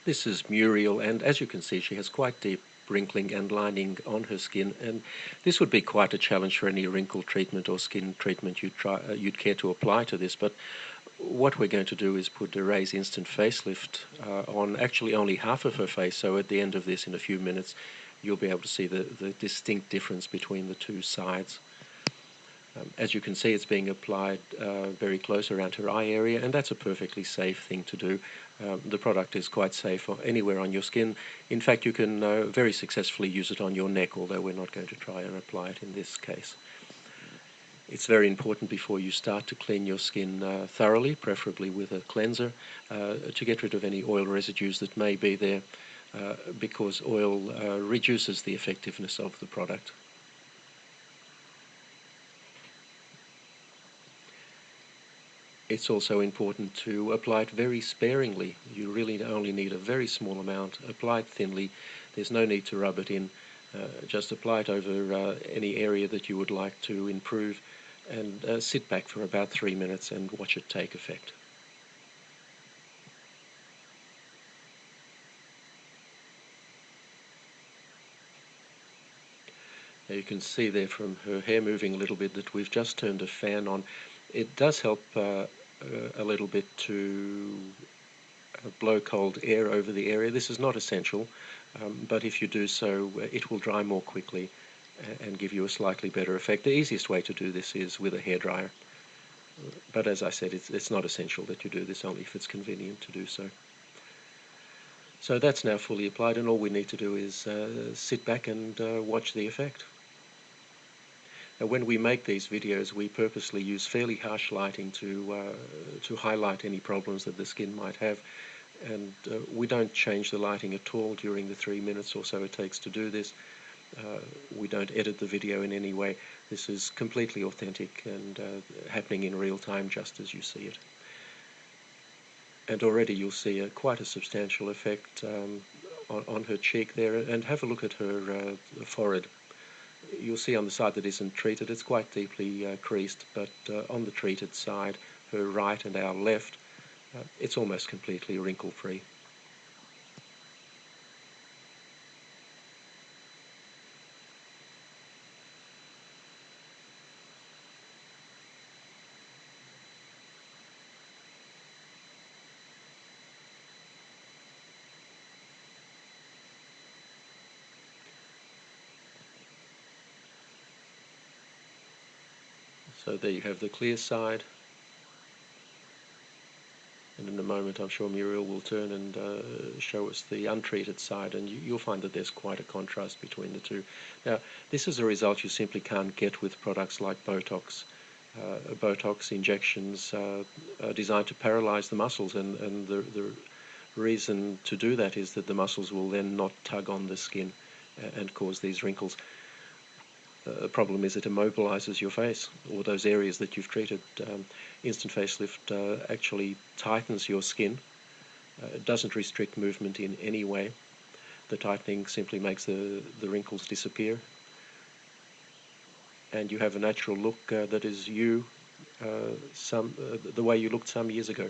This is Muriel, and as you can see, she has quite deep wrinkling and lining on her skin, and this would be quite a challenge for any wrinkle treatment or skin treatment you'd care to apply to this. But what we're going to do is put a Ray's Instant Facelift on actually only half of her face, so at the end of this, in a few minutes, you'll be able to see the distinct difference between the two sides. As you can see, it's being applied very close around her eye area, and that's a perfectly safe thing to do. The product is quite safe anywhere on your skin. In fact, you can very successfully use it on your neck, although we're not going to try and apply it in this case. It's very important before you start to clean your skin thoroughly, preferably with a cleanser, to get rid of any oil residues that may be there, because oil reduces the effectiveness of the product. It's also important to apply it very sparingly. You really only need a very small amount. Apply it thinly. There's no need to rub it in. Just apply it over any area that you would like to improve, and sit back for about 3 minutes and watch it take effect. Now you can see there from her hair moving a little bit that we've just turned a fan on. It does help a little bit to blow cold air over the area. This is not essential, but if you do so, it will dry more quickly and give you a slightly better effect. The easiest way to do this is with a hairdryer, but as I said, it's not essential that you do this, only if it's convenient to do so. So that's now fully applied, and all we need to do is sit back and watch the effect. Now, when we make these videos, we purposely use fairly harsh lighting to highlight any problems that the skin might have, and we don't change the lighting at all during the 3 minutes or so it takes to do this. We don't edit the video in any way. This is completely authentic and happening in real time, just as you see it. And already you'll see quite a substantial effect on her cheek there, and have a look at her forehead. You'll see on the side that isn't treated, it's quite deeply creased, but on the treated side, her right and our left, it's almost completely wrinkle-free. So there you have the clear side, and in a moment I'm sure Muriel will turn and show us the untreated side, and you'll find that there's quite a contrast between the two. Now, this is a result you simply can't get with products like Botox. Botox injections are designed to paralyze the muscles, and the reason to do that is that the muscles will then not tug on the skin and cause these wrinkles. The problem is it immobilizes your face, or those areas that you've treated. Instant Facelift actually tightens your skin. It doesn't restrict movement in any way. The tightening simply makes the wrinkles disappear, and you have a natural look that is you, the way you looked some years ago.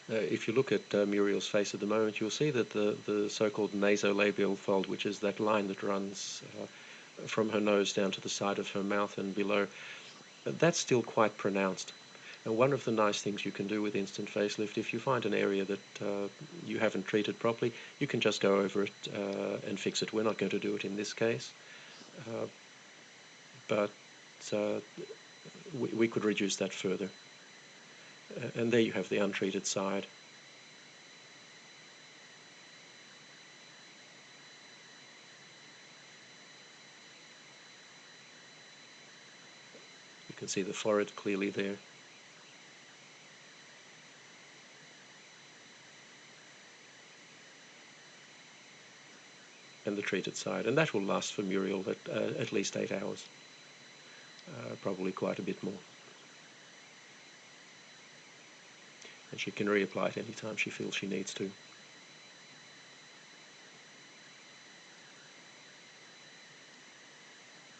If you look at Muriel's face at the moment, you'll see that the so-called nasolabial fold, which is that line that runs from her nose down to the side of her mouth and below, that's still quite pronounced. And one of the nice things you can do with Instant Facelift, if you find an area that you haven't treated properly, you can just go over it and fix it. We're not going to do it in this case, but we could reduce that further. And there you have the untreated side. You can see the forehead clearly there. And the treated side. And that will last for Muriel at least 8 hours. Probably quite a bit more. and she can reapply it anytime she feels she needs to.